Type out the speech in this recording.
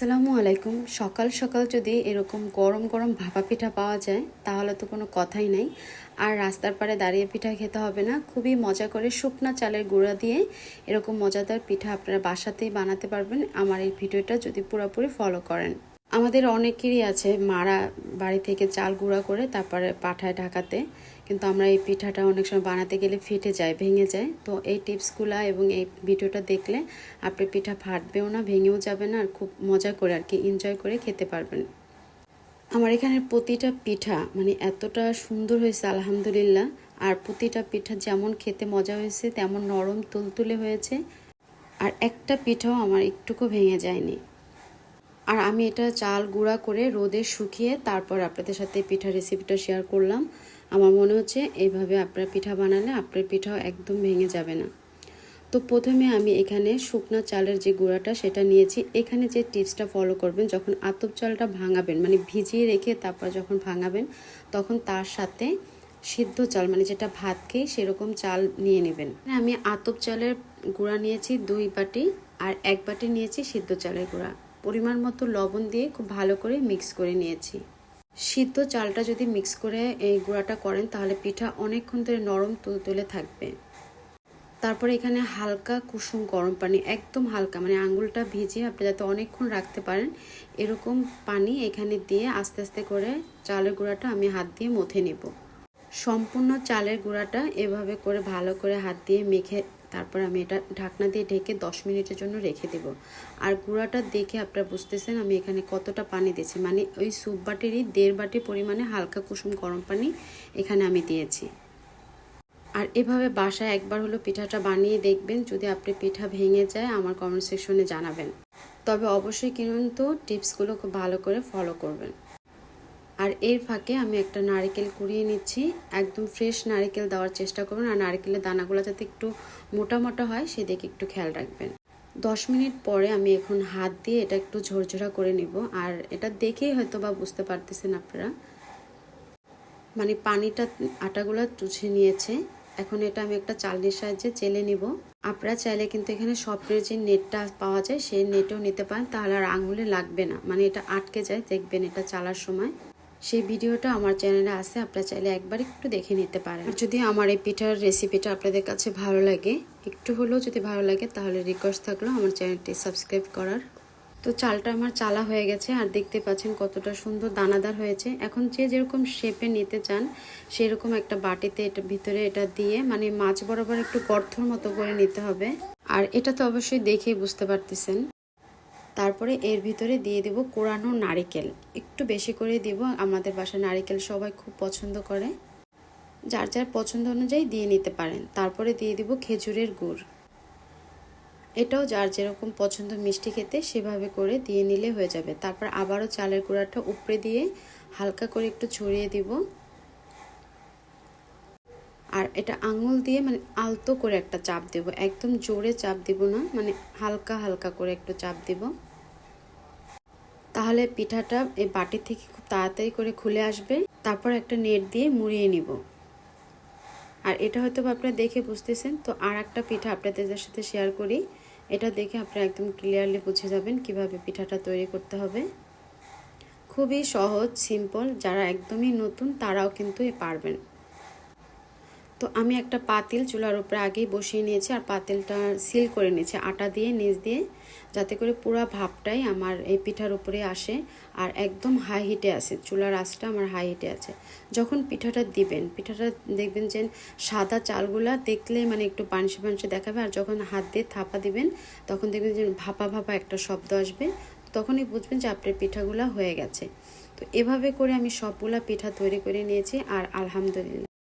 আসসালামু আলাইকুম। সকাল সকাল যদি এরকম গরম গরম ভাপা পিঠা পাওয়া যায় তাহলে তো কোনো কথাই নাই। আর রাস্তার পাড়ে দাঁড়িয়ে পিঠা খেতে হবে না, খুবই মজা করে শুকনা চালের গুঁড়া দিয়ে এরকম মজাদার পিঠা আপনারা বাসাতেই বানাতে পারবেন আমার এই ভিডিওটা যদি পুরোপুরি ফলো করেন। আমাদের অনেকেরই আছে মারা বাড়ি থেকে চাল গুঁড়া করে তারপরে পাঠায় ঢাকাতে, কিন্তু আমরা এই পিঠাটা অনেক সময় বানাতে গেলে ফেটে যায়, ভেঙে যায়। তো এই টিপসগুলো এবং এই ভিডিওটা দেখলে আপনি পিঠা ফাটবেও না, ভেঙেও যাবে না, আর খুব মজা করে আর কি এনজয় করে খেতে পারবেন। আমার এখানে প্রতিটা পিঠা মানে এতটা সুন্দর হয়েছে আলহামদুলিল্লাহ। আর প্রতিটা পিঠা যেমন খেতে মজা হয়েছে তেমন নরম তুলতুলে হয়েছে, আর একটা পিঠাও আমার একটুকু ভেঙে যায়নি। আর আমি এটা চাল গুঁড়া করে রোদে শুকিয়ে তারপর আপনাদের সাথে পিঠা রেসিপিটা শেয়ার করলাম। আমার মনে হচ্ছে এইভাবে আপনার পিঠা বানালে আপনার পিঠাও একদম ভেঙে যাবে না। তো প্রথমে আমি এখানে শুকনো চালের যে গুঁড়াটা সেটা নিয়েছি। এখানে যে টিপসটা ফলো করবেন, যখন আতপ চালটা ভাঙাবেন মানে ভিজিয়ে রেখে তারপর যখন ভাঙাবেন তখন তার সাথে সিদ্ধ চাল মানে যেটা ভাত খেয়ে সেরকম চাল নিয়ে নেবেন। আমি আতপ চালের গুঁড়া নিয়েছি 2 বাটি, আর 1 বাটি নিয়েছি সিদ্ধ চালের গুঁড়া। পরিমাণ মতো লবণ দিয়ে খুব ভালো করে মিক্স করে নিয়েছি। সিদ্ধ চালটা যদি মিক্স করে এই গুঁড়াটা করেন তাহলে পিঠা অনেকক্ষণ ধরে নরম তুলতুলে থাকবে। তারপরে এখানে হালকা কুসুম গরম পানি, একদম হালকা মানে আঙ্গুলটা ভিজিয়ে আপনি যাতে অনেকক্ষণ রাখতে পারেন এরকম পানি এখানে দিয়ে আস্তে আস্তে করে চালের গুঁড়াটা আমি হাত দিয়ে মথে নেব। সম্পূর্ণ চালের গুঁড়াটা এভাবে করে ভালো করে হাত দিয়ে মেখে তারপর আমি এটা ঢাকনা দিয়ে ঢেকে 10 মিনিটের জন্য রেখে দেব। আর গুঁড়াটা দেখে আপনারা বুঝতেছেন আমি এখানে কতটা পানি দিয়েছি, মানে ওই স্যুপ বাটিরই 1.5 বাটি পরিমাণে হালকা কুসুম গরম পানি এখানে আমি দিয়েছি। আর এভাবে বাসায় একবার হলো পিঠাটা বানিয়ে দেখবেন, যদি আপনি পিঠা ভেঙে যায় আমার কমেন্ট সেকশনে জানাবেন। তবে অবশ্যই কিন্তু টিপসগুলো খুব ভালো করে ফলো করবেন। আর এর ফাঁকে আমি একটা নারকেল কুড়িয়ে নিচ্ছি, একদম ফ্রেশ নারকেল দেওয়ার চেষ্টা করবেন, আর নারকেলের দানাগুলো যাতে একটু মোটা মোটা হয় সেদিকে একটু খেয়াল রাখবেন। 10 মিনিট পরে আমি এখন হাত দিয়ে এটা একটু ঝরঝরা করে নিব। আর এটা দেখেই হয়তো বা বুঝতে পারতেছেন আপনারা, মানে পানিটা আটাগুলো চুষে নিয়েছে। এখন এটা আমি একটা চালনির সাহায্যে চেলে নিব। আপনারা চাইলে কিন্তু এখানে সফটের যে নেটটা পাওয়া যায় সেই নেটও নিতে পারেন, তাহলে আর আঙুলে লাগবে না, মানে এটা আটকে যায় দেখবেন এটা চালার সময়। সেই ভিডিওটা আমার চ্যানেলে আছে, আপনারা চাইলে একবার একটু দেখে নিতে পারেন। আর যদি আমার এই পিঠার রেসিপিটা আপনাদের কাছে ভালো লাগে, একটু হলেও যদি ভালো লাগে, তাহলে রিকোয়েস্ট থাকলো আমার চ্যানেলটি সাবস্ক্রাইব করার। তো চালটা আমার চালা হয়ে গেছে, আর দেখতে পাচ্ছেন কতটা সুন্দর দানাদার হয়েছে। এখন যে যেরকম শেপে নিতে চান সেরকম একটা বাটিতে এটা ভিতরে এটা দিয়ে মানে মাছ বরাবর একটু গর্তর মতো করে নিতে হবে। আর এটা তো অবশ্যই দেখেই বুঝতে পারতেছেন। তারপরে এর ভিতরে দিয়ে দেব কোরানো নারিকেল, একটু বেশি করে দিব। আমাদের বাসায় নারিকেল সবাই খুব পছন্দ করে, যার যার পছন্দ অনুযায়ী দিয়ে নিতে পারেন। তারপরে দিয়ে দিব খেজুরের গুড়, এটাও যার যেরকম পছন্দ মিষ্টি খেতে সেভাবে করে দিয়ে নিলে হয়ে যাবে। তারপর আবারও চালের গুঁড়াটা উপরে দিয়ে হালকা করে একটু ছড়িয়ে দিব। আর এটা আঙুল দিয়ে মানে আলতো করে একটা চাপ দেব, একদম জোরে চাপ দিব না, মানে হালকা হালকা করে একটু চাপ দিব। তাহলে পিঠাটা এই বাটি থেকে খুব তাড়াতাড়ি করে খুলে আসবে। তারপর একটা নেট দিয়ে মুড়িয়ে নিব। আর এটা হয়তো আপনারা দেখে বুঝতেছেন। তো আর একটা পিঠা আপনাদের সাথে শেয়ার করি, এটা দেখে আপনারা একদম ক্লিয়ারলি বুঝে যাবেন কিভাবে পিঠাটা তৈরি করতে হবে। খুবই সহজ, সিম্পল, যারা একদমই নতুন তারাও কিন্তু পারবেন। তো আমি একটা পাতিল চুলার উপরে আগেই বসিয়ে নিয়েছি, আর পাতিলটা সিল করে নিয়েছি আটা দিয়ে নিচ দিয়ে, যাতে করে পুরো ভাপটাই আমার এই পিঠার উপরে আসে। আর একদম হাই হিটে আছে, চুলার আঁচটা আমার হাই হিটে আছে। যখন পিঠাটা দিবেন, পিঠাটা দেখবেন যে সাদা চালগুলা দেখলে মানে একটু পানসে পানসে দেখাবে, আর যখন হাত দিয়ে থাপা দিবেন তখন দেখবেন যে ভাপা ভাপা একটা শব্দ আসবে, তখনই বুঝবেন যে আপনার পিঠাগুলা হয়ে গেছে। তো এভাবে করে আমি সবগুলা পিঠা তৈরি করে নিয়েছি, আর আলহামদুলিল্লাহ